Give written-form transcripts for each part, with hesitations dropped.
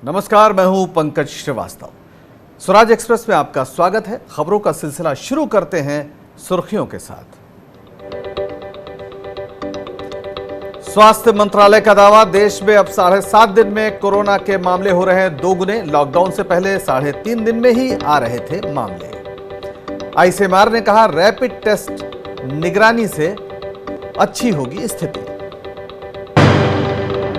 नमस्कार, मैं हूं पंकज श्रीवास्तव। स्वराज एक्सप्रेस में आपका स्वागत है। खबरों का सिलसिला शुरू करते हैं सुर्खियों के साथ। स्वास्थ्य मंत्रालय का दावा, देश में अब 7.5 दिन में कोरोना के मामले हो रहे हैं दोगुने। लॉकडाउन से पहले 3.5 दिन में ही आ रहे थे मामले। आईसीएमआर ने कहा, रैपिड टेस्ट निगरानी से अच्छी होगी स्थिति।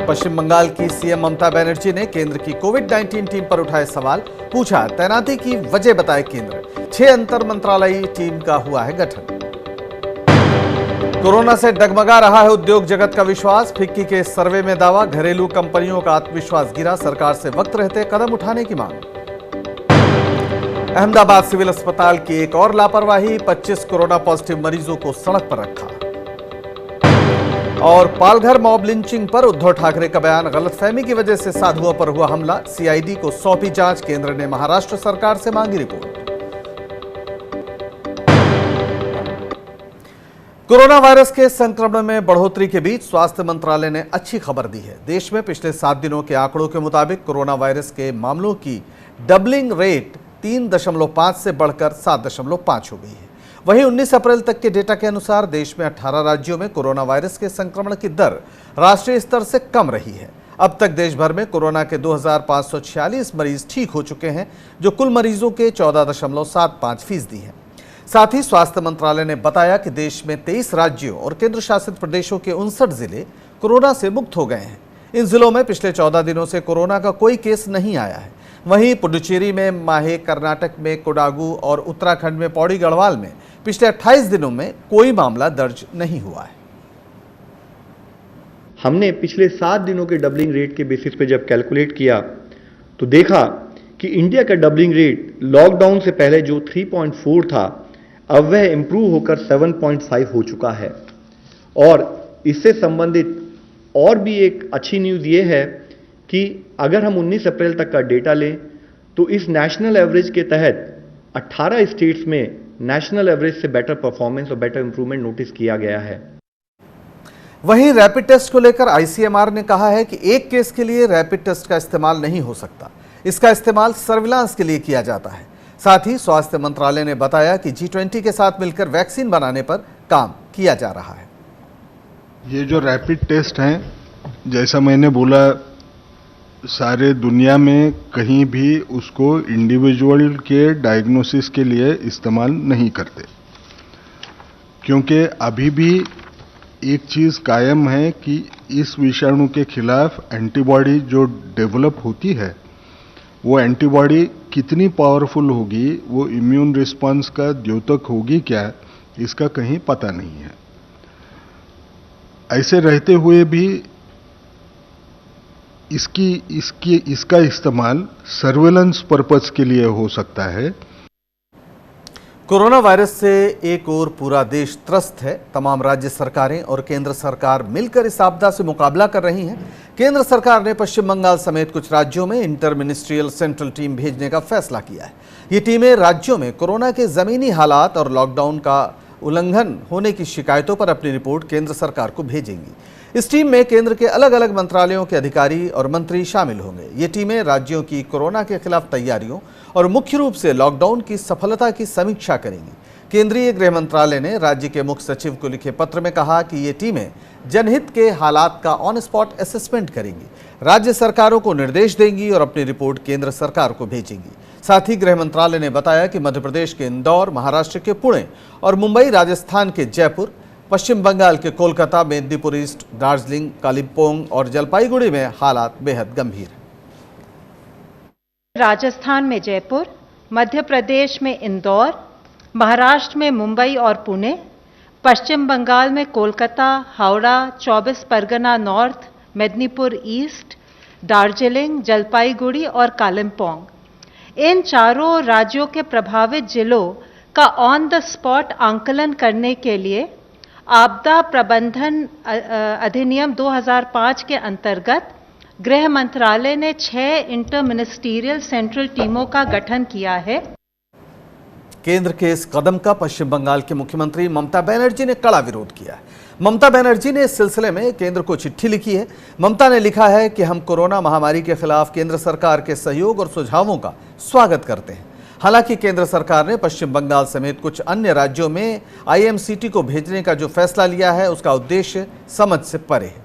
पश्चिम बंगाल की सीएम ममता बनर्जी ने केंद्र की कोविड-19 टीम पर उठाए सवाल। पूछा, तैनाती की वजह बताए केंद्र। 6 अंतर मंत्रालयी टीम का हुआ है गठन। कोरोना से डगमगा रहा है उद्योग जगत का विश्वास। फिक्की के सर्वे में दावा, घरेलू कंपनियों का आत्मविश्वास गिरा। सरकार से वक्त रहते कदम उठाने की मांग। अहमदाबाद सिविल अस्पताल की एक और लापरवाही, 25 कोरोना पॉजिटिव मरीजों को सड़क पर रखा। और पालघर मॉब लिंचिंग पर उद्धव ठाकरे का बयान, गलतफहमी की वजह से साधुओं पर हुआ हमला। सीआईडी को सौंपी जांच, केंद्र ने महाराष्ट्र सरकार से मांगी रिपोर्ट। कोरोना वायरस के संक्रमण में बढ़ोतरी के बीच स्वास्थ्य मंत्रालय ने अच्छी खबर दी है। देश में पिछले 7 दिनों के आंकड़ों के मुताबिक कोरोना वायरस के मामलों की डबलिंग रेट 3.5 से बढ़कर 7.5 हो गई है। वहीं 19 अप्रैल तक के डेटा के अनुसार देश में 18 राज्यों में कोरोना वायरस के संक्रमण की दर राष्ट्रीय स्तर से कम रही है। अब तक देश भर में कोरोना के 2546 मरीज ठीक हो चुके हैं, जो कुल मरीजों के 14.75% है। साथ ही स्वास्थ्य मंत्रालय ने बताया कि देश में 23 राज्यों और केंद्र शासित प्रदेशों के 59 जिले कोरोना से मुक्त हो गए हैं। इन जिलों में पिछले 14 दिनों से कोरोना का कोई केस नहीं आया है। वहीं पुडुचेरी में माहे, कर्नाटक में कोडागू और उत्तराखंड में पौड़ी गढ़वाल में पिछले 28 दिनों में कोई मामला दर्ज नहीं हुआ है। हमने पिछले 7 दिनों के डबलिंग रेट के बेसिस पे जब कैलकुलेट किया तो देखा कि इंडिया का डबलिंग रेट लॉकडाउन से पहले जो 3.4 था, अब वह इंप्रूव होकर 7.5 हो चुका है। और इससे संबंधित और भी एक अच्छी न्यूज़ ये है कि अगर हम 19 अप्रैल तक का डेटा लें तो इस नेशनल एवरेज के तहत 18 स्टेट्स में नेशनल एवरेज से बेटर परफॉर्मेंस और बेटर इंप्रूवमेंट नोटिस किया गया है। वहीं रैपिड टेस्ट को लेकर आईसीएमआर ने कहा है कि एक केस के लिए रैपिड टेस्ट का इस्तेमाल नहीं हो सकता। इसका इस्तेमाल सर्विलांस के लिए किया जाता है। साथ ही स्वास्थ्य मंत्रालय ने बताया कि G20 के साथ मिलकर वैक्सीन बनाने पर काम किया जा रहा है। ये जो रैपिड टेस्ट हैं, जैसा मैंने बोला, सारे दुनिया में कहीं भी उसको इंडिविजुअल के डायग्नोसिस के लिए इस्तेमाल नहीं करते, क्योंकि अभी भी एक चीज़ कायम है कि इस विषाणु के खिलाफ एंटीबॉडी जो डेवलप होती है, वो एंटीबॉडी कितनी पावरफुल होगी, वो इम्यून रिस्पांस का द्योतक होगी क्या, इसका कहीं पता नहीं है। ऐसे रहते हुए भी इसका इस्तेमाल सर्वेलेंस पर्पस के लिए हो सकता है। कोरोना वायरस से एक ओर पूरा देश त्रस्त है। तमाम राज्य सरकारें और केंद्र सरकार मिलकर इस आपदा से मुकाबला कर रही हैं। केंद्र सरकार ने पश्चिम बंगाल समेत कुछ राज्यों में इंटर मिनिस्ट्रियल सेंट्रल टीम भेजने का फैसला किया है। ये टीमें राज्यों में कोरोना के जमीनी हालात और लॉकडाउन का उल्लंघन होने की शिकायतों पर अपनी रिपोर्ट केंद्र सरकार को भेजेंगी। इस टीम में केंद्र के अलग अलग मंत्रालयों के अधिकारी और मंत्री शामिल होंगे। ये टीमें राज्यों की कोरोना के खिलाफ तैयारियों और मुख्य रूप से लॉकडाउन की सफलता की समीक्षा करेंगी। केंद्रीय गृह मंत्रालय ने राज्य के मुख्य सचिव को लिखे पत्र में कहा कि ये टीमें जनहित के हालात का ऑन स्पॉट असेसमेंट करेंगी, राज्य सरकारों को निर्देश देंगी और अपनी रिपोर्ट केंद्र सरकार को भेजेंगी। साथ ही गृह मंत्रालय ने बताया कि मध्य प्रदेश के इंदौर, महाराष्ट्र के पुणे और मुंबई, राजस्थान के जयपुर, पश्चिम बंगाल के कोलकाता, मेदिनीपुर ईस्ट, दार्जिलिंग, कालिम्पोंग और जलपाईगुड़ी में हालात बेहद गंभीर हैं। राजस्थान में जयपुर, मध्य प्रदेश में इंदौर, महाराष्ट्र में मुंबई और पुणे, पश्चिम बंगाल में कोलकाता, हावड़ा, 24 परगना नॉर्थ, मेदिनीपुर ईस्ट, दार्जिलिंग, जलपाईगुड़ी और कालिम्पोंग। इन चारों राज्यों के प्रभावित जिलों का ऑन द स्पॉट आंकलन करने के लिए आपदा प्रबंधन अधिनियम 2005 के अंतर्गत गृह मंत्रालय ने 6 इंटर मिनिस्टीरियल सेंट्रल टीमों का गठन किया है। केंद्र के इस कदम का पश्चिम बंगाल के मुख्यमंत्री ममता बनर्जी ने कड़ा विरोध किया है। ममता बनर्जी ने इस सिलसिले में केंद्र को चिट्ठी लिखी है। ममता ने लिखा है कि हम कोरोना महामारी के खिलाफ केंद्र सरकार के सहयोग और सुझावों का स्वागत करते हैं। हालांकि केंद्र सरकार ने पश्चिम बंगाल समेत कुछ अन्य राज्यों में IMCT को भेजने का जो फैसला लिया है उसका उद्देश्य समझ से परे है।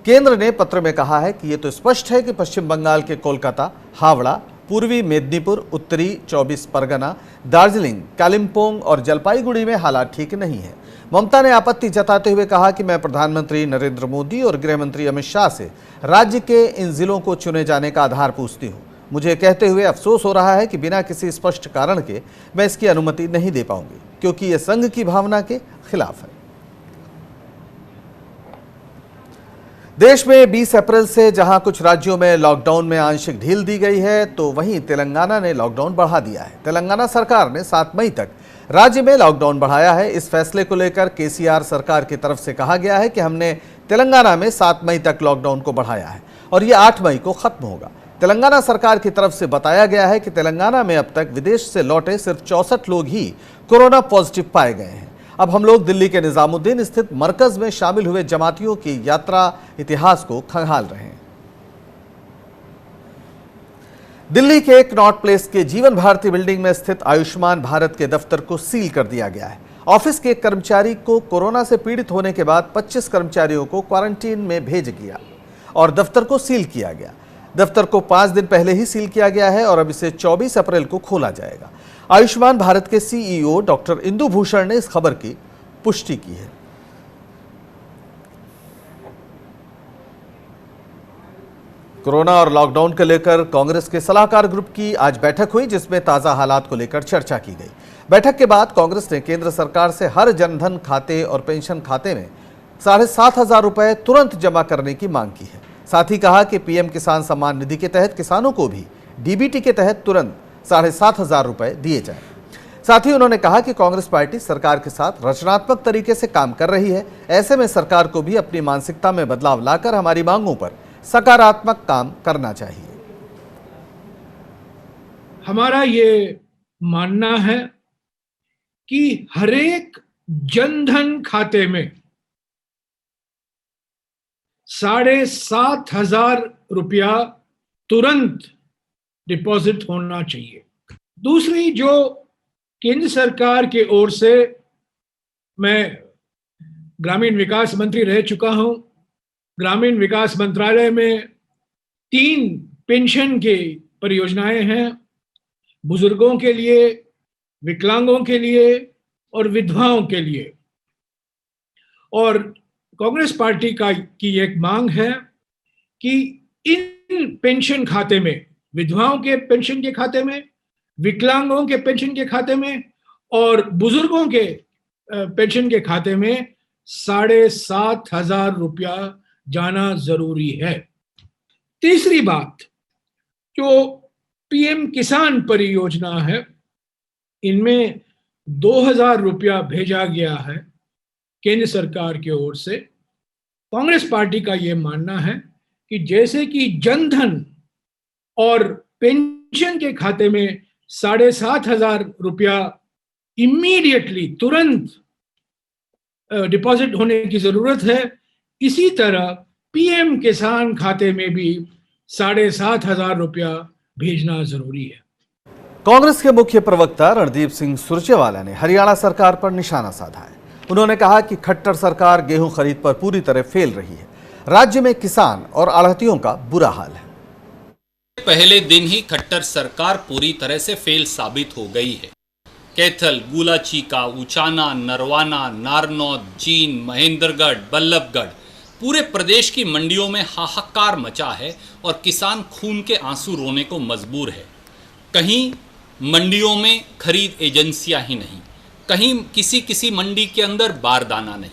केंद्र ने पत्र में कहा है कि ये तो स्पष्ट है कि पश्चिम बंगाल के कोलकाता, हावड़ा, पूर्वी मेदिनीपुर, उत्तरी 24 परगना, दार्जिलिंग, कालिम्पोंग और जलपाईगुड़ी में हालात ठीक नहीं है। ममता ने आपत्ति जताते हुए कहा कि मैं प्रधानमंत्री नरेंद्र मोदी और गृह मंत्री अमित शाह से राज्य के इन जिलों को चुने जाने का आधार पूछती हूँ। मुझे कहते हुए अफसोस हो रहा है कि बिना किसी स्पष्ट कारण के मैं इसकी अनुमति नहीं दे पाऊंगी, क्योंकि यह संघ की भावना के खिलाफ है। देश में 20 अप्रैल से जहां कुछ राज्यों में लॉकडाउन में आंशिक ढील दी गई है, तो वहीं तेलंगाना ने लॉकडाउन बढ़ा दिया है। तेलंगाना सरकार ने 7 मई तक राज्य में लॉकडाउन बढ़ाया है। इस फैसले को लेकर केसीआर सरकार की तरफ से कहा गया है कि हमने तेलंगाना में 7 मई तक लॉकडाउन को बढ़ाया है और ये 8 मई को खत्म होगा। तेलंगाना सरकार की तरफ से बताया गया है कि तेलंगाना में अब तक विदेश से लौटे सिर्फ 64 लोग ही कोरोना पॉजिटिव पाए गए हैं। अब हम लोग दिल्ली के निजामुद्दीन स्थित मरकज में शामिल हुए जमातियों की यात्रा इतिहास को खंगाल रहे हैं। दिल्ली के एक नॉट प्लेस के जीवन भारती बिल्डिंग में स्थित आयुष्मान भारत के दफ्तर को सील कर दिया गया है। ऑफिस के एक कर्मचारी को कोरोना से पीड़ित होने के बाद 25 कर्मचारियों को क्वारंटीन में भेज दिया और दफ्तर को सील किया गया। दफ्तर को 5 दिन पहले ही सील किया गया है और अब इसे 24 अप्रैल को खोला जाएगा। आयुष्मान भारत के CEO डॉक्टर इंदु भूषण ने इस खबर की पुष्टि की है। कोरोना और लॉकडाउन को लेकर कांग्रेस के सलाहकार ग्रुप की आज बैठक हुई, जिसमें ताजा हालात को लेकर चर्चा की गई। बैठक के बाद कांग्रेस ने केंद्र सरकार से हर जनधन खाते और पेंशन खाते में 7,500 रुपए तुरंत जमा करने की मांग की है। साथ ही कहा कि PM किसान सम्मान निधि के तहत किसानों को भी DBT के तहत तुरंत 7,500 रुपए दिए जाएं। साथ ही उन्होंने कहा कि कांग्रेस पार्टी सरकार के साथ रचनात्मक तरीके से काम कर रही है। ऐसे में सरकार को भी अपनी मानसिकता में बदलाव लाकर हमारी मांगों पर सकारात्मक काम करना चाहिए। हमारा ये मानना है कि हरेक जनधन खाते में 7,500 रुपया तुरंत डिपॉजिट होना चाहिए। दूसरी, जो केंद्र सरकार की ओर से, मैं ग्रामीण विकास मंत्री रह चुका हूं, ग्रामीण विकास मंत्रालय में 3 पेंशन की परियोजनाएं हैं, बुजुर्गों के लिए, विकलांगों के लिए और विधवाओं के लिए। और कांग्रेस पार्टी की एक मांग है कि इन पेंशन खाते में, विधवाओं के पेंशन के खाते में, विकलांगों के पेंशन के खाते में और बुजुर्गों के पेंशन के खाते में 7,500 रुपया जाना जरूरी है। तीसरी बात, जो PM किसान परियोजना है, इनमें 2,000 रुपया भेजा गया है केंद्र सरकार की ओर से। कांग्रेस पार्टी का यह मानना है कि जैसे कि जनधन और पेंशन के खाते में 7,500 रुपया इमीडिएटली तुरंत डिपॉजिट होने की जरूरत है, इसी तरह PM किसान खाते में भी 7,500 रुपया भेजना जरूरी है। कांग्रेस के मुख्य प्रवक्ता रणदीप सिंह सुरजेवाला ने हरियाणा सरकार पर निशाना साधा है। उन्होंने कहा कि खट्टर सरकार गेहूं खरीद पर पूरी तरह फेल रही है। राज्य में किसान और आढ़तियों का बुरा हाल है। पहले दिन ही खट्टर सरकार पूरी तरह से फेल साबित हो गई है। कैथल, गुलाचीका, उचाना, नरवाना, नारनौद, जींद, महेंद्रगढ़, बल्लभगढ़, पूरे प्रदेश की मंडियों में हाहाकार मचा है और किसान खून के आंसू रोने को मजबूर है। कहीं मंडियों में खरीद एजेंसियां ही नहीं, कहीं किसी मंडी के अंदर बारदाना नहीं।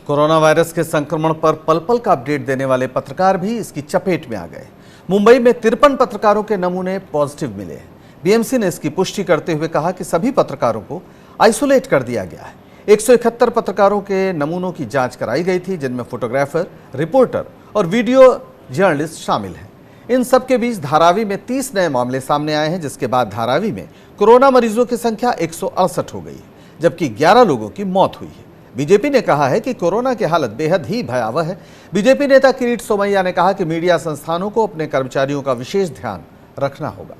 कोरोना वायरस के संक्रमण पर पल पल का अपडेट देने वाले पत्रकार भी इसकी चपेट में आ गए। मुंबई में 53 पत्रकारों के नमूने पॉजिटिव मिले हैं। BMC ने इसकी पुष्टि करते हुए कहा कि सभी पत्रकारों को आइसोलेट कर दिया गया है। 171 पत्रकारों के नमूनों की जांच कराई गई थी, जिनमें फोटोग्राफर, रिपोर्टर और वीडियो जर्नलिस्ट शामिल हैं। इन सब के बीच धारावी में 30 नए मामले सामने आए हैं, जिसके बाद धारावी में कोरोना मरीजों की संख्या 168 हो गई है, जबकि 11 लोगों की मौत हुई है। बीजेपी ने कहा है कि कोरोना की हालत बेहद ही भयावह है। बीजेपी नेता किरीट सोमैया ने कहा कि मीडिया संस्थानों को अपने कर्मचारियों का विशेष ध्यान रखना होगा।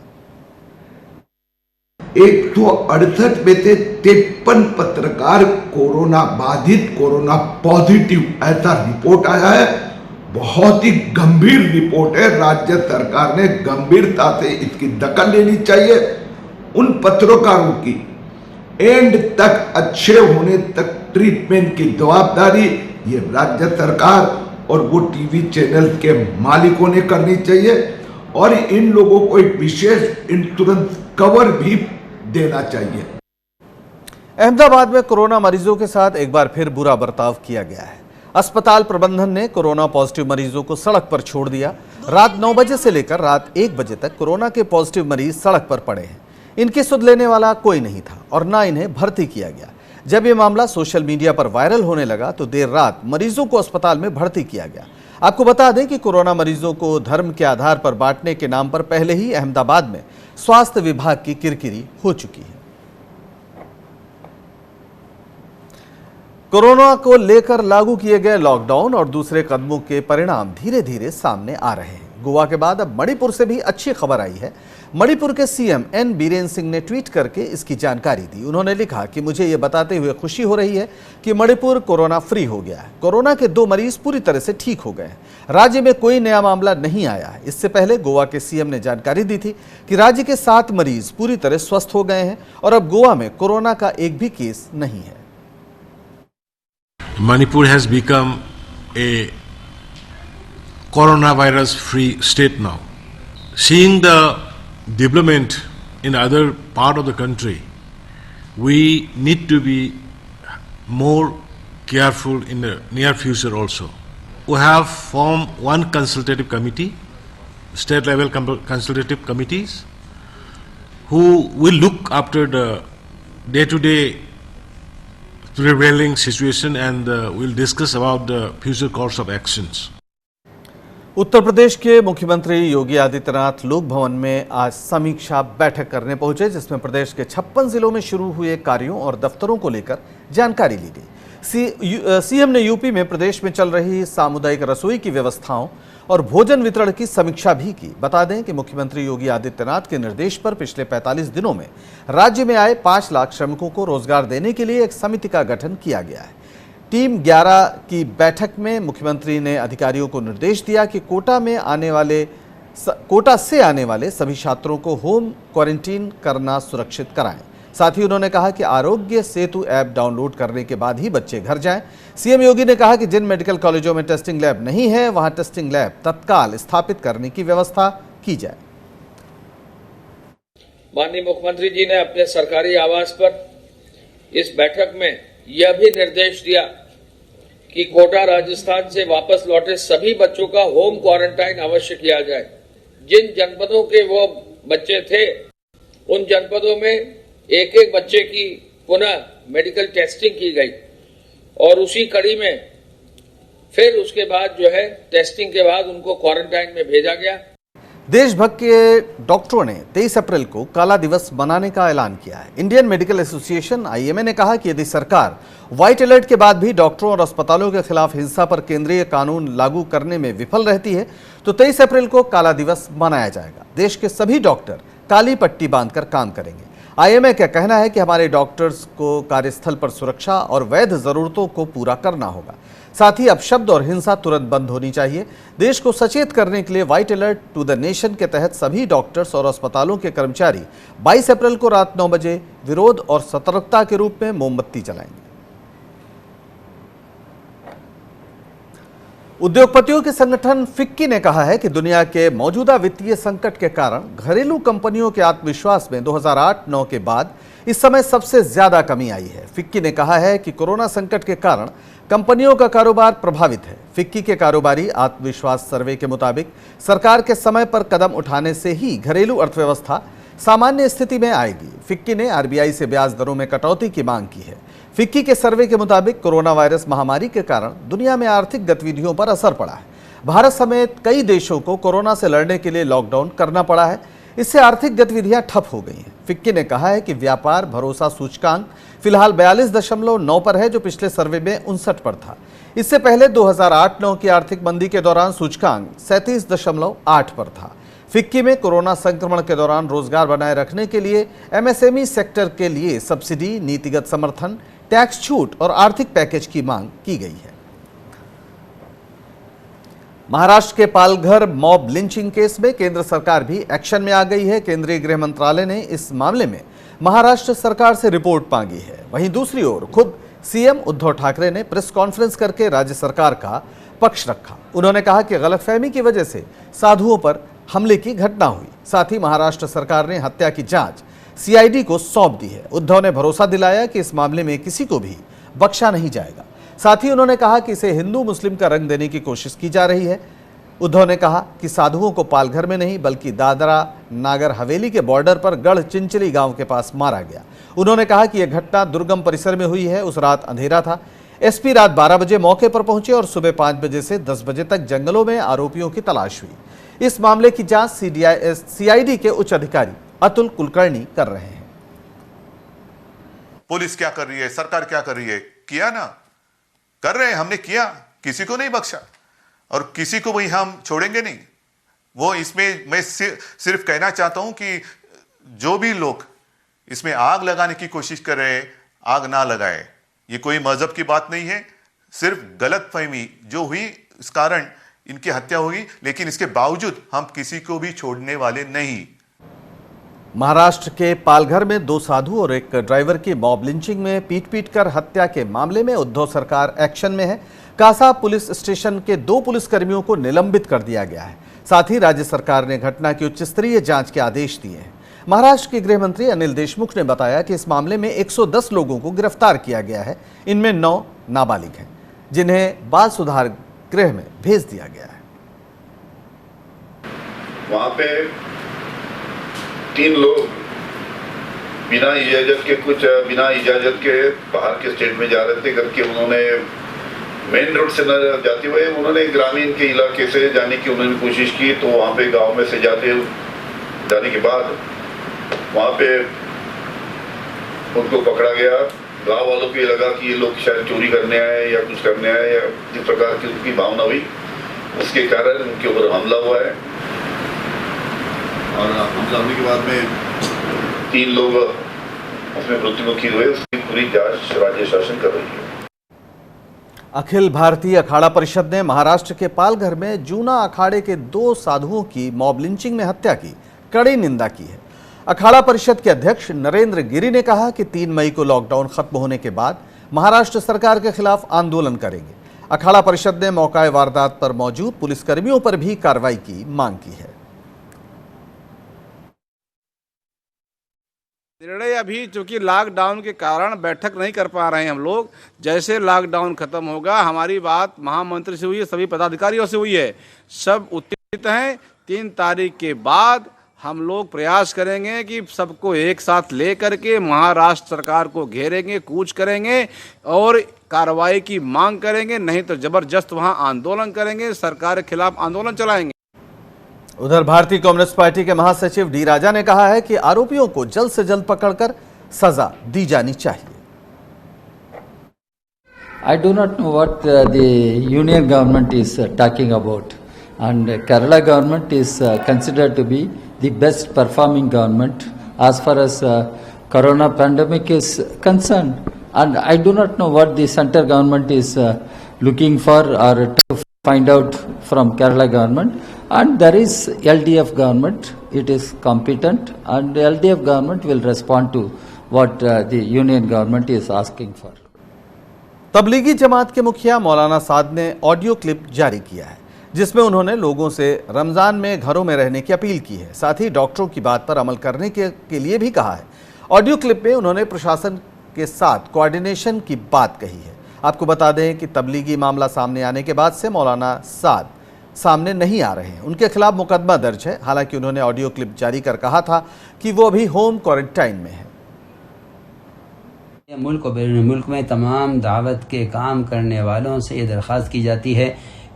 168 में से 53 पत्रकार कोरोना बाधित, कोरोना पॉजिटिव ऐसा रिपोर्ट आया है। बहुत ही गंभीर रिपोर्ट है। राज्य सरकार ने गंभीरता से इसकी दखल लेनी चाहिए। उन पत्रकारों की एंड तक अच्छे होने तक ट्रीटमेंट की जवाबदारी ये राज्य सरकार और वो टीवी चैनल के मालिकों ने करनी चाहिए और इन लोगों को एक विशेष इंश्योरेंस कवर भी देना चाहिए। अहमदाबाद में कोरोना मरीजों के साथ एक बार फिर बुरा बर्ताव किया गया है। अस्पताल प्रबंधन ने कोरोना पॉजिटिव मरीजों को सड़क पर छोड़ दिया। रात 9 बजे से लेकर रात 1 बजे तक कोरोना के पॉजिटिव मरीज सड़क पर पड़े हैं। इनकी सुध लेने वाला कोई नहीं था और ना इन्हें भर्ती किया गया। जब ये मामला सोशल मीडिया पर वायरल होने लगा तो देर रात मरीजों को अस्पताल में भर्ती किया गया। आपको बता दें कि कोरोना मरीजों को धर्म के आधार पर बांटने के नाम पर पहले ही अहमदाबाद में स्वास्थ्य विभाग की किरकिरी हो चुकी है। कोरोना को लेकर लागू किए गए लॉकडाउन और दूसरे कदमों के परिणाम धीरे धीरे सामने आ रहे हैं। गोवा के बाद अब मणिपुर से भी अच्छी खबर आई है। मणिपुर के सीएम एन बीरेन सिंह ने ट्वीट करके इसकी जानकारी दी। उन्होंने लिखा कि मुझे ये बताते हुए खुशी हो रही है कि मणिपुर कोरोना फ्री हो गया है। कोरोना के 2 मरीज पूरी तरह से ठीक हो गए हैं। राज्य में कोई नया मामला नहीं आया है। इससे पहले गोवा के सीएम ने जानकारी दी थी कि राज्य के 7 मरीज पूरी तरह स्वस्थ हो गए हैं और अब गोवा में कोरोना का एक भी केस नहीं है। Manipur has become a coronavirus free state now. Seeing the development in other part of the country, we need to be more careful in the near future also. We have formed one consultative committee, state level consultative committees, who will look after the day-to-day prevailing situation and we'll discuss about the future course of actions. Uttar Pradesh के मुख्यमंत्री योगी आदित्यनाथ लोक भवन में आज समीक्षा बैठक करने पहुंचे, जिसमें प्रदेश के 56 जिलों में शुरू हुए कार्यों और दफ्तरों को लेकर जानकारी ली गई। सीएम ने यूपी में प्रदेश में चल रही सामुदायिक रसोई की व्यवस्थाओं और भोजन वितरण की समीक्षा भी की। बता दें कि मुख्यमंत्री योगी आदित्यनाथ के निर्देश पर पिछले 45 दिनों में राज्य में आए 5 लाख श्रमिकों को रोजगार देने के लिए एक समिति का गठन किया गया है। टीम 11 की बैठक में मुख्यमंत्री ने अधिकारियों को निर्देश दिया कि कोटा से आने वाले सभी छात्रों को होम क्वारंटीन करना सुरक्षित कराएं। साथ ही उन्होंने कहा कि आरोग्य सेतु ऐप डाउनलोड करने के बाद ही बच्चे घर जाएं। सीएम योगी ने कहा कि जिन मेडिकल कॉलेजों में टेस्टिंग लैब नहीं है, वहां टेस्टिंग लैब तत्काल स्थापित करने की व्यवस्था की जाए। माननीय मुख्यमंत्री जी ने अपने सरकारी आवास पर इस बैठक में यह भी निर्देश दिया कि कोटा राजस्थान से वापस लौटे सभी बच्चों का होम क्वारंटाइन अवश्य किया जाए। जिन जनपदों के वो बच्चे थे, उन जनपदों में एक बच्चे की पुनः मेडिकल टेस्टिंग की गई और उसी कड़ी में फिर उसके बाद जो है टेस्टिंग के बाद उनको क्वारंटाइन में भेजा गया। देश भर के डॉक्टरों ने 23 अप्रैल को काला दिवस मनाने का ऐलान किया है। इंडियन मेडिकल एसोसिएशन आईएमए ने कहा कि यदि सरकार व्हाइट अलर्ट के बाद भी डॉक्टरों और अस्पतालों के खिलाफ हिंसा पर केंद्रीय कानून लागू करने में विफल रहती है तो 23 अप्रैल को काला दिवस मनाया जाएगा। देश के सभी डॉक्टर काली पट्टी बांधकर काम करेंगे। आईएमए का कहना है कि हमारे डॉक्टर्स को कार्यस्थल पर सुरक्षा और वैध जरूरतों को पूरा करना होगा। साथ ही अपशब्द और हिंसा तुरंत बंद होनी चाहिए। देश को सचेत करने के लिए white alert to the nation के तहत सभी डॉक्टर्स और अस्पतालों के कर्मचारी 22 अप्रैल को रात 9 बजे विरोध और सतर्कता के रूप में मोमबत्ती जलाएंगे। उद्योगपतियों के संगठन फिक्की ने कहा है कि दुनिया के मौजूदा वित्तीय संकट के कारण घरेलू कंपनियों के आत्मविश्वास में 2008-9 के बाद इस समय सबसे ज्यादा कमी आई है। फिक्की ने कहा है कि कोरोना संकट के कारण कंपनियों का कारोबार प्रभावित है। फिक्की के कारोबारी आत्मविश्वास सर्वे के मुताबिक सरकार के समय पर कदम उठाने से ही घरेलू अर्थव्यवस्था सामान्य स्थिति में आएगी। फिक्की ने आरबीआई से ब्याज दरों में कटौती की मांग की है। फिक्की के सर्वे के मुताबिक कोरोना वायरस महामारी के कारण दुनिया में आर्थिक गतिविधियों पर असर पड़ा है। भारत समेत कई देशों को कोरोना से लड़ने के लिए लॉकडाउन करना पड़ा है। इससे आर्थिक गतिविधियां ठप हो गई हैं। फिक्की ने कहा है कि व्यापार भरोसा सूचकांक फिलहाल 42.9 पर है, जो पिछले सर्वे में 59 पर था। इससे पहले 2008-9 की आर्थिक मंदी के दौरान सूचकांक 37.8 पर था। फिक्की में कोरोना संक्रमण के दौरान रोजगार बनाए रखने के लिए एमएसएमई सेक्टर के लिए सब्सिडी, नीतिगत समर्थन, टैक्स छूट और आर्थिक पैकेज की मांग की गई है। महाराष्ट्र के पालघर मॉब लिंचिंग केस में केंद्र सरकार भी एक्शन में आ गई है। केंद्रीय गृह मंत्रालय ने इस मामले में महाराष्ट्र सरकार से रिपोर्ट मांगी है। वहीं दूसरी ओर खुद सीएम उद्धव ठाकरे ने प्रेस कॉन्फ्रेंस करके राज्य सरकार का पक्ष रखा। उन्होंने कहा कि गलतफहमी की वजह से साधुओं पर हमले की घटना हुई। साथ ही महाराष्ट्र सरकार ने हत्या की जांच सीआईडी को सौंप दी है। उद्धव ने भरोसा दिलाया कि इस मामले में किसी को भी बख्शा नहीं जाएगा। साथ ही उन्होंने कहा कि इसे हिंदू मुस्लिम का रंग देने की कोशिश की जा रही है। उद्धव ने कहा कि साधुओं को पालघर में नहीं बल्कि दादरा नागर हवेली के बॉर्डर पर गढ़ चिंचली गांव के पास मारा गया। उन्होंने कहा कि यह घटना दुर्गम परिसर में हुई है। उस रात अंधेरा था। एसपी रात 12 बजे मौके पर पहुंचे और सुबह 5 बजे से 10 बजे तक जंगलों में आरोपियों की तलाश हुई। इस मामले की जांच सीआईडी के उच्च अधिकारी अतुल कुलकर्णी कर रहे हैं। पुलिस क्या कर रही है, सरकार क्या कर रही है, किया ना, कर रहे हैं, हमने किया, किसी को नहीं बख्शा और किसी को भी हम छोड़ेंगे नहीं। वो इसमें मैं सिर्फ कहना चाहता हूं कि जो भी लोग इसमें आग लगाने की कोशिश कर रहे हैं, आग ना लगाए। ये कोई मजहब की बात नहीं है, सिर्फ गलतफहमी जो हुई इस कारण इनकी हत्या हुई, लेकिन इसके बावजूद हम किसी को भी छोड़ने वाले नहीं। महाराष्ट्र के पालघर में 2 साधु और एक ड्राइवर की मॉब लिंचिंग में पीट कर हत्या के मामले में उद्धव सरकार एक्शन में है। कासा पुलिस स्टेशन के 2 पुलिसकर्मियों को निलंबित कर दिया गया है। साथ ही राज्य सरकार ने घटना की उच्च स्तरीय जांच के आदेश दिए हैं। महाराष्ट्र के गृह मंत्री अनिल देशमुख ने बताया कि इस मामले में 110 लोगों को गिरफ्तार किया गया है। इनमें 9 नाबालिग हैं, जिन्हें बाल सुधार गृह में भेज दिया गया है। वहां पे 3 लोग बिना इजाजत के बाहर के स्टेट में जा रहे थे करके उन्होंने मेन रोड से न जाते हुए उन्होंने ग्रामीण के इलाके से जाने की उन्होंने कोशिश की। तो वहाँ पे गांव में से जाने के बाद वहाँ पे उनको पकड़ा गया। गांव वालों को ये लगा कि ये लोग शायद चोरी करने आए या कुछ करने आए या जिस प्रकार की उनकी भावना हुई, उसके कारण उनके ऊपर हमला हुआ है और हमला होने के बाद में 3 लोग उसमें मृत्युमुखी हुए। उसकी पूरी जांच राज्य शासन कर रही है। अखिल भारतीय अखाड़ा परिषद ने महाराष्ट्र के पालघर में जूना अखाड़े के 2 साधुओं की मॉब लिंचिंग में हत्या की कड़ी निंदा की है। अखाड़ा परिषद के अध्यक्ष नरेंद्र गिरी ने कहा कि 3 मई को लॉकडाउन खत्म होने के बाद महाराष्ट्र सरकार के खिलाफ आंदोलन करेंगे। अखाड़ा परिषद ने मौका वारदात पर मौजूद पुलिसकर्मियों पर भी कार्रवाई की मांग की है। निर्णय अभी चूंकि लॉकडाउन के कारण बैठक नहीं कर पा रहे हैं हम लोग। जैसे लॉकडाउन खत्म होगा, हमारी बात महामंत्री से हुई है, सभी पदाधिकारियों से हुई है, सब उत्तेजित हैं। 3 तारीख के बाद हम लोग प्रयास करेंगे कि सबको एक साथ ले करके महाराष्ट्र सरकार को घेरेंगे, कूच करेंगे और कार्रवाई की मांग करेंगे। नहीं तो जबरदस्त वहां आंदोलन करेंगे, सरकार के खिलाफ आंदोलन चलाएंगे। उधर भारतीय कम्युनिस्ट पार्टी के महासचिव डी राजा ने कहा है कि आरोपियों को जल्द से जल्द पकड़कर सजा दी जानी चाहिए। I do not know what the union government is talking about, and Kerala government is considered to be the best performing government as far as corona pandemic is concerned, and I do not know what the center government is looking for or to find out from Kerala government. And there is LDF government, it is competent, and LDF government will respond to what the union government is asking for. Tablighi Jamaat के मुखिया मौलाना साद ने audio clip जारी किया है, जिसमें उन्होंने लोगों से रमजान में घरों में रहने की अपील की है। साथ ही डॉक्टरों की बात पर अमल करने के लिए भी कहा है। ऑडियो क्लिप में उन्होंने प्रशासन के साथ कोऑर्डिनेशन की बात कही है। आपको बता दें कि तबलीगी मामला सामने आने के बाद से मौलाना साद सामने नहीं आ रहे हैं। उनके खिलाफ मुकदमा दर्ज है। हालांकि उन्होंने ऑडियो क्लिप जारी कर कहा था कि वो अभी होम क्वारंटाइन में है। मुल्क और बैरून मुल्क में तमाम दावत के काम करने वालों से ये दरख्वास्त की जाती है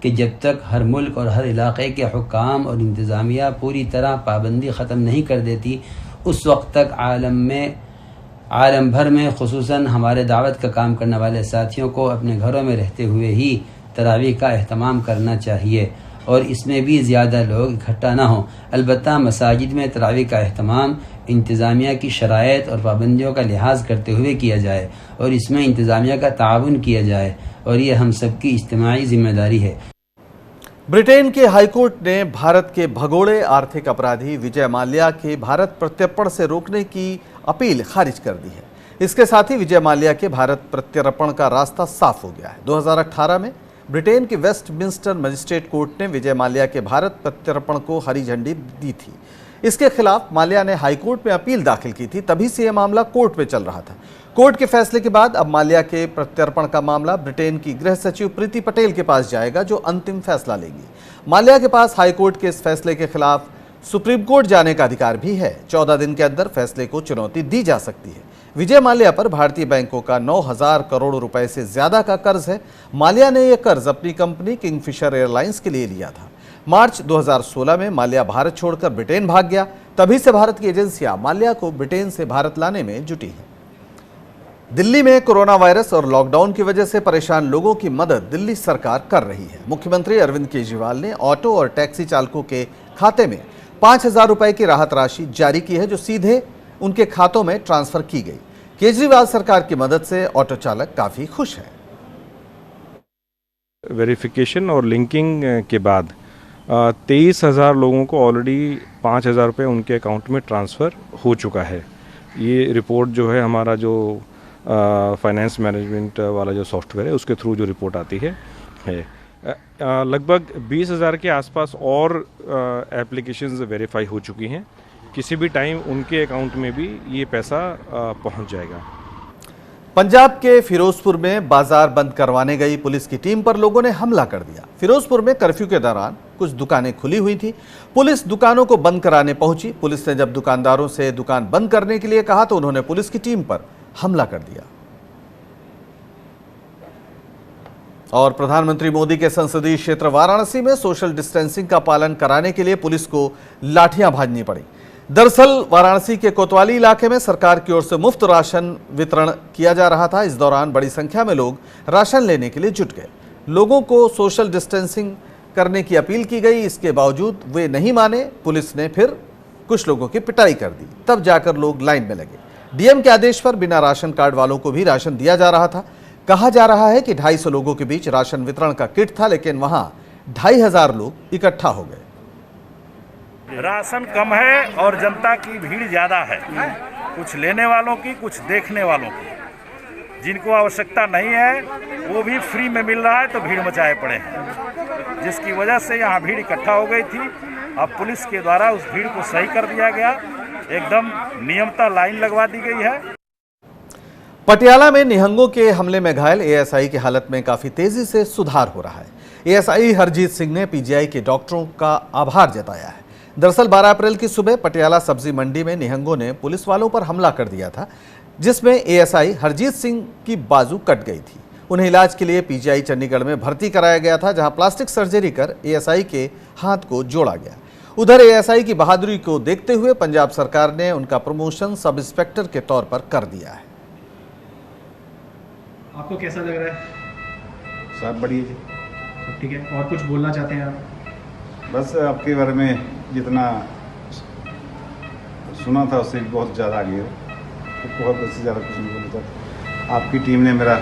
कि जब तक हर मुल्क और हर इलाक़े के हुक्काम और इंतज़ामिया पूरी तरह पाबंदी ख़त्म नहीं कर देती, उस वक्त तक आलम भर में खुसूसन हमारे दावत का काम करने वाले साथियों को अपने घरों में रहते हुए ही तरावीह का अहतमाम करना चाहिए और इसमें भी ज़्यादा लोग इकट्ठा ना हों। अलबत्ता मसाजिद में तरावीह का अहतमाम इंतज़ामिया की शराइत और पाबंदियों का लिहाज करते हुए किया जाए और इसमें इंतज़ामिया का ताउन किया जाए और ये हम सबकी इज्तिमाई जिम्मेदारी है। ब्रिटेन के हाईकोर्ट ने भारत के भगोड़े आर्थिक अपराधी विजय माल्या के भारत प्रत्यर्पण से रोकने की अपील खारिज कर दी है। इसके साथ ही विजय माल्या के भारत प्रत्यर्पण का रास्ता साफ हो गया है। 2018 में ब्रिटेन के वेस्टमिंस्टर मजिस्ट्रेट कोर्ट ने विजय माल्या के भारत प्रत्यर्पण को हरी झंडी दी थी। इसके खिलाफ माल्या ने हाईकोर्ट में अपील दाखिल की थी, तभी से यह मामला कोर्ट में चल रहा था। कोर्ट के फैसले के बाद अब माल्या के प्रत्यर्पण का मामला ब्रिटेन की गृह सचिव प्रीति पटेल के पास जाएगा, जो अंतिम फैसला लेगी। माल्या के पास हाईकोर्ट के इस फैसले के खिलाफ सुप्रीम कोर्ट जाने का अधिकार भी है। 14 दिन के अंदर फैसले को चुनौती दी जा सकती है। विजय माल्या पर भारतीय बैंकों का 9,000 करोड़ रुपए से ज्यादा का कर्ज है। माल्या ने यह कर्ज अपनी कंपनी किंगफिशर एयरलाइंस के लिए लिया था। मार्च 2016 में माल्या भारत छोड़कर ब्रिटेन भाग गया। तभी से भारत की एजेंसियां माल्या को ब्रिटेन से भारत लाने में जुटी हैं। दिल्ली में कोरोना वायरस और लॉकडाउन की वजह से परेशान लोगों की मदद दिल्ली सरकार कर रही है। मुख्यमंत्री अरविंद केजरीवाल ने ऑटो और टैक्सी चालकों के खाते में 5,000 रुपए की राहत राशि जारी की है, जो सीधे उनके खातों में ट्रांसफर की गई। केजरीवाल सरकार की मदद से ऑटो चालक काफी खुश हैं। वेरिफिकेशन और लिंकिंग के बाद 23,000 लोगों को ऑलरेडी 5,000 रुपये उनके अकाउंट में ट्रांसफ़र हो चुका है। ये रिपोर्ट जो है हमारा जो फाइनेंस मैनेजमेंट वाला जो सॉफ्टवेयर है उसके थ्रू जो रिपोर्ट आती है लगभग 20,000 के आसपास और एप्लीकेशंस वेरीफाई हो चुकी हैं। किसी भी टाइम उनके अकाउंट में भी ये पैसा पहुंच जाएगा। पंजाब के फिरोजपुर में बाजार बंद करवाने गई पुलिस की टीम पर लोगों ने हमला कर दिया। फिरोजपुर में कर्फ्यू के दौरान कुछ दुकानें खुली हुई थी। पुलिस दुकानों को बंद कराने पहुंची। पुलिस ने जब दुकानदारों से दुकान बंद करने के लिए कहा तो उन्होंने पुलिस की टीम पर हमला कर दिया। और प्रधानमंत्री मोदी के संसदीय क्षेत्र वाराणसी में सोशल डिस्टेंसिंग का पालन कराने के लिए पुलिस को लाठियां भाजनी पड़ी। दरअसल वाराणसी के कोतवाली इलाके में सरकार की ओर से मुफ्त राशन वितरण किया जा रहा था। इस दौरान बड़ी संख्या में लोग राशन लेने के लिए जुट गए। लोगों को सोशल डिस्टेंसिंग करने की अपील की गई, इसके बावजूद वे नहीं माने। पुलिस ने फिर कुछ लोगों की पिटाई कर दी, तब जाकर लोग लाइन में लगे। डीएम के आदेश पर बिना राशन कार्ड वालों को भी राशन दिया जा रहा था। कहा जा रहा है कि 250 लोगों के बीच राशन वितरण का किट था, लेकिन वहां 2,500 लोग इकट्ठा हो गए। राशन कम है और जनता की भीड़ ज्यादा है, कुछ लेने वालों की, कुछ देखने वालों की। जिनको आवश्यकता नहीं है वो भी फ्री में मिल रहा है तो भीड़ मचाए पड़े हैं, जिसकी वजह से यहाँ भीड़ इकट्ठा हो गई थी। अब पुलिस के द्वारा उस भीड़ को सही कर दिया गया, एकदम नियमता लाइन लगवा दी गई है। पटियाला में निहंगों के हमले में घायल एएसआई की हालत में काफी तेजी से सुधार हो रहा है। एएसआई हरजीत सिंह ने पीजीआई के डॉक्टरों का आभार जताया है। दरअसल 12 अप्रैल की सुबह पटियाला सब्जी मंडी में निहंगों ने पुलिस वालों पर हमला कर दिया था, जिसमें एएसआई हरजीत सिंह की बाजू कट गई थी। उन्हें इलाज के लिए पीजीआई चंडीगढ़ में भर्ती कराया गया था, जहां प्लास्टिक सर्जरी कर एएसआई के हाथ को जोड़ा गया। उधर एएसआई की बहादुरी को देखते हुए पंजाब सरकार ने उनका प्रमोशन सब इंस्पेक्टर के तौर पर कर दिया है। आपको कैसा लग रहा है? सब बढ़िया जी, सब ठीक है। और कुछ बोलना चाहते हैं आप? बस आपके बारे में जितना सुना था उससे बहुत ज़्यादा आगे हो, बहुत उससे ज़्यादा कुछ नहीं बोलना चाहता। आपकी टीम ने मेरा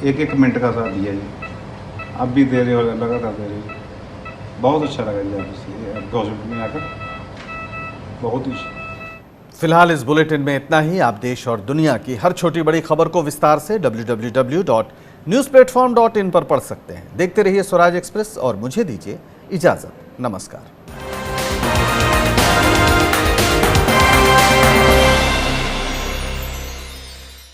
एक मिनट का साथ दिया जी, अब भी दे रहे हो, लगातार दे रहे हो। बहुत अच्छा लगा जी आपसे हॉस्पिटल में आकर, बहुत ही। फिलहाल इस बुलेटिन में इतना ही। आप देश और दुनिया की हर छोटी बड़ी खबर को विस्तार से www.newsplatform.in पर पढ़ सकते हैं। देखते रहिए स्वराज एक्सप्रेस और मुझे दीजिए इजाजत। नमस्कार।